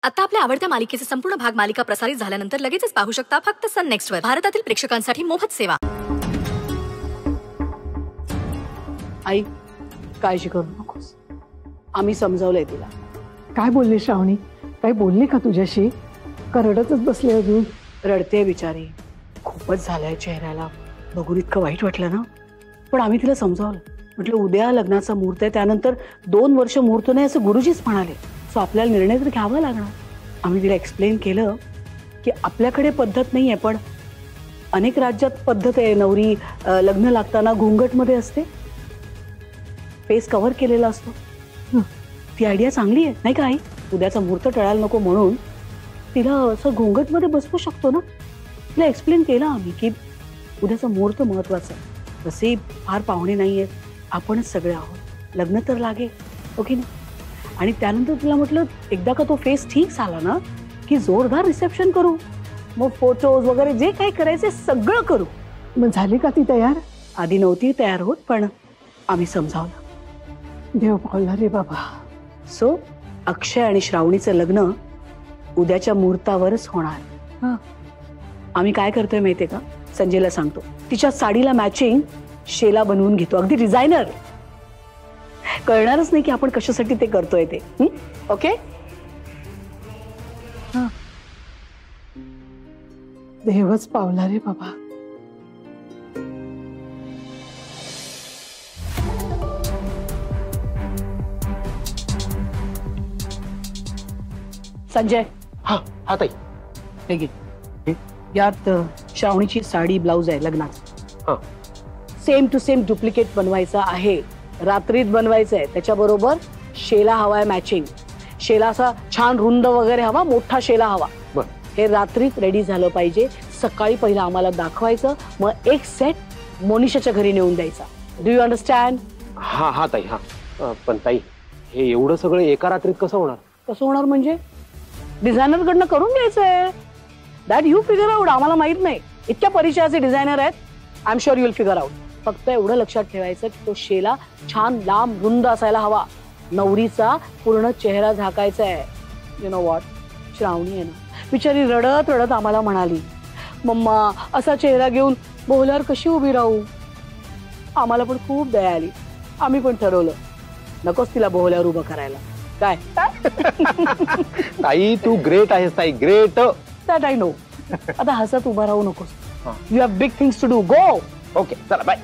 आता आपल्या आवडत्या मालिकेचे संपूर्ण भाग मालिका प्रसारित झाल्यानंतर लगेचच पाहू शकता फक्त सन नेक्स्ट वर. भारतातील प्रेक्षकांसाठी मोफत सेवा. आई काळजी करू नकोस, आम्ही समजावलंय तिला. काय बोलली श्रावणी? काय बोलली का तुझ्याशी? का रडतच बसली अजून? रडते बिचारी, खूपच झालंय चेहऱ्याला. बघून इतकं वाईट वाटलं ना. पण आम्ही तिला समजावलं. म्हटलं उद्या लग्नाचा मुहूर्त आहे, त्यानंतर 2 वर्ष मुहूर्त नाही असं गुरुजीच म्हणाले. सो आपल्याला निर्णय तर घ्यावा लागणार. आम्ही तिला एक्सप्लेन केलं की आपल्याकडे पद्धत नाहीये, पण अनेक राज्यात पद्धत आहे. नवरी लग्न लागताना घुंगटमध्ये असते, फेस कव्हर केलेला असतो. ती आयडिया चांगली आहे नाही का आई? उद्याचा मुहूर्त टळायला नको म्हणून तिला असं घुंगटमध्ये बसवू शकतो ना. तिला एक्सप्लेन केलं आम्ही की उद्याचा मुहूर्त महत्वाचा आहे. तसे फार पाहुणे नाहीयेत, आपणच सगळे आहोत. लग्न तर लागे, ओके ना. आणि त्यानंतर तिला म्हटलं एकदा का तो फेस ठीक झाला ना की जोरदार रिसेप्शन करू, मग फोटोज वगैरे जे काय करायचे सगळं करू. मग झाली का ती तयार? आधी नव्हती तयार होत, पण आम्ही समजावलं. देव पावला रे बाबा. सो अक्षय आणि श्रावणीचं लग्न उद्याच्या मुहूर्तावरच होणार. आम्ही काय करतोय माहितीये का? संजयला सांगतो तिच्या साडीला मॅचिंग शेला बनवून घेतो, अगदी डिझायनर. कळणारच नाही की आपण कशासाठी ते करतोय ते. ओके. देवच पावला रे बाबा. संजय. हा हा ताई. हे घे. यात श्रावणीची साडी ब्लाउज आहे लग्नाचा. सेम टू सेम डुप्लिकेट बनवायचा आहे. रात्रीत बनवायचं आहे. त्याच्याबरोबर शेला हवाय मॅचिंग. शेला असा छान रुंद वगैरे हवा, मोठा शेला हवा. हे रात्रीत रेडी झालं पाहिजे. सकाळी पहिला आम्हाला दाखवायचं, मग एक सेट मोनिशाच्या घरी नेऊन द्यायचा. Do you understand? हा हा ताई. हा पण ताई, हे एवढं सगळं एका रात्रीत कसं होणार? कसं होणार म्हणजे? डिझायनर कडनं करून घ्यायचंय. That you figure out. आम्हाला माहित नाही. इतक्या परिचयाचे डिझायनर आहेत. I am sure you will figure out. फक्त एवढं लक्षात ठेवायचं की तो शेला छान लांब रुंद असायला हवा. नवरीचा पूर्ण चेहरा झाकायचा आहे. यु नो व्हॉट, श्रावणी आहे ना, बिचारी रडत रडत आम्हाला म्हणाली, मम्मा असा चेहरा घेऊन बोहल्यावर कशी उभी राहू. आम्हाला पण खूप दया आली. आम्ही पण ठरवलं नकोच तिला बोहल्यावर उभं करायला. काय ताई तू ग्रेट आहेस ताई, ग्रेट. That I know. आता हसत उभा राहू नकोस. You have big things to do. Go. Okay चला बाय.